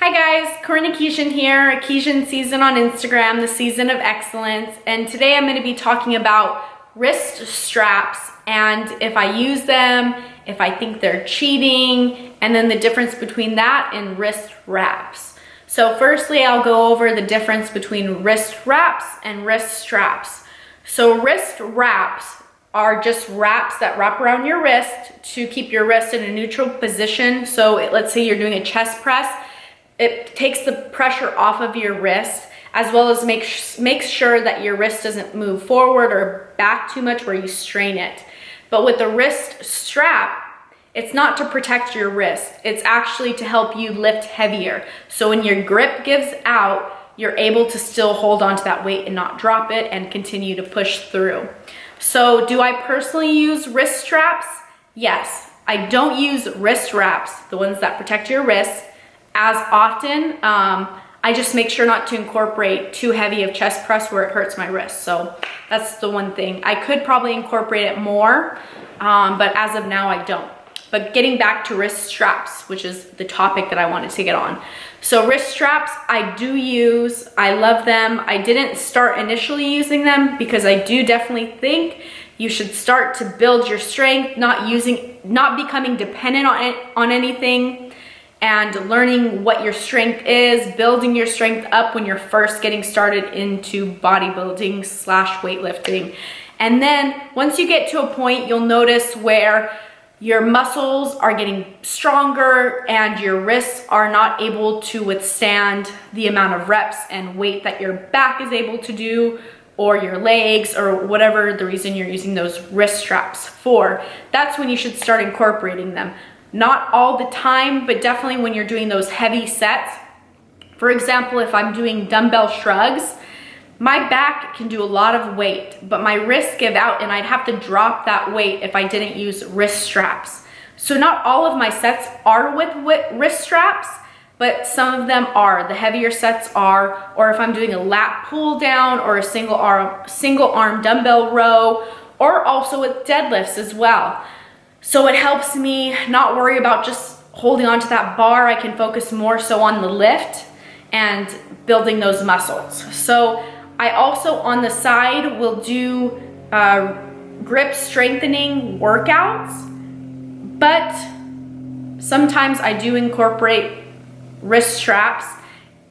Hi guys, Corinna Keeshan here, Keeshan Season on Instagram, the Season of Excellence, and today I'm going to be talking about wrist straps and if I use them, if I think they're cheating, and then the difference between that and wrist wraps. So firstly, I'll go over the difference between wrist wraps and wrist straps. So wrist wraps are just wraps that wrap around your wrist to keep your wrist in a neutral position. So let's say you're doing a chest press, it takes the pressure off of your wrist, as well as makes sure that your wrist doesn't move forward or back too much where you strain it. But with the wrist strap, it's not to protect your wrist. It's actually to help you lift heavier. So when your grip gives out, you're able to still hold on to that weight and not drop it and continue to push through. So do I personally use wrist straps? Yes. I don't use wrist wraps, the ones that protect your wrist, as often. I just make sure not to incorporate too heavy of chest press where it hurts my wrist. So that's the one thing. I could probably incorporate it more, but as of now I don't. But getting back to wrist straps, which is the topic that I wanted to get on. So wrist straps, I do use, I love them. I didn't start initially using them because I do definitely think you should start to build your strength, not becoming dependent on anything, and learning what your strength is, building your strength up when you're first getting started into bodybuilding / weightlifting. And then once you get to a point, you'll notice where your muscles are getting stronger and your wrists are not able to withstand the amount of reps and weight that your back is able to do, or your legs, or whatever the reason you're using those wrist straps for. That's when you should start incorporating them. Not all the time, but definitely when you're doing those heavy sets. For example, if I'm doing dumbbell shrugs, my back can do a lot of weight, but my wrists give out and I'd have to drop that weight if I didn't use wrist straps. So not all of my sets are with wrist straps, but some of them are. The heavier sets are, or if I'm doing a lat pull down or a single arm dumbbell row, or also with deadlifts as well. So it helps me not worry about just holding onto that bar. I can focus more so on the lift and building those muscles. So I also on the side will do grip strengthening workouts, but sometimes I do incorporate wrist straps.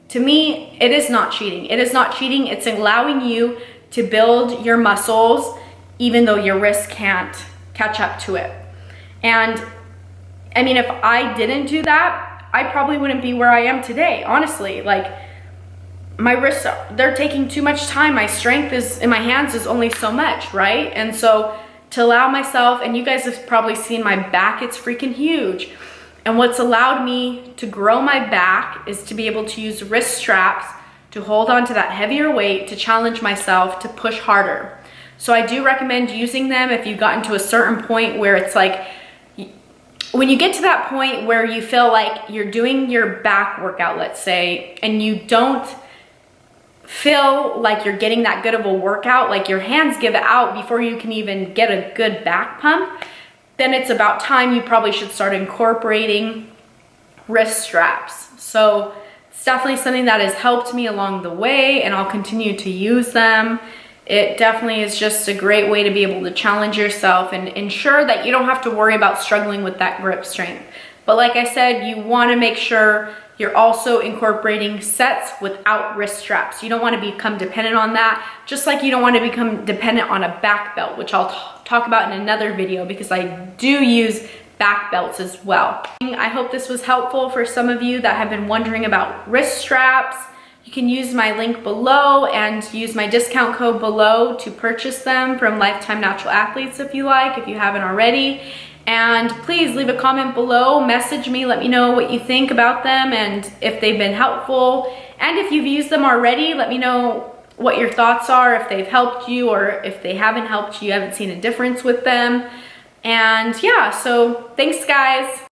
To me, it is not cheating. It is not cheating. It's allowing you to build your muscles even though your wrist can't catch up to it. And I mean, if I didn't do that, I probably wouldn't be where I am today, honestly. Like, my wrists, they're taking too much time. My strength is in my hands is only so much, right? And so to allow myself, and you guys have probably seen my back, it's freaking huge. And what's allowed me to grow my back is to be able to use wrist straps to hold on to that heavier weight, to challenge myself, to push harder. So I do recommend using them if you've gotten to a certain point where it's like, when you get to that point where you feel like you're doing your back workout, let's say, and you don't feel like you're getting that good of a workout, like your hands give out before you can even get a good back pump, then it's about time you probably should start incorporating wrist straps. So it's definitely something that has helped me along the way, and I'll continue to use them. It definitely is just a great way to be able to challenge yourself and ensure that you don't have to worry about struggling with that grip strength. But like I said, you want to make sure you're also incorporating sets without wrist straps. You don't want to become dependent on that, just like you don't want to become dependent on a back belt, which I'll talk about in another video because I do use back belts as well. I hope this was helpful for some of you that have been wondering about wrist straps. You can use my link below and use my discount code below to purchase them from Lifetime Natural Athletes if you like, if you haven't already. And please leave a comment below, message me, let me know what you think about them and if they've been helpful. And if you've used them already, let me know what your thoughts are, if they've helped you or if they haven't helped you, you haven't seen a difference with them. And yeah, so thanks guys.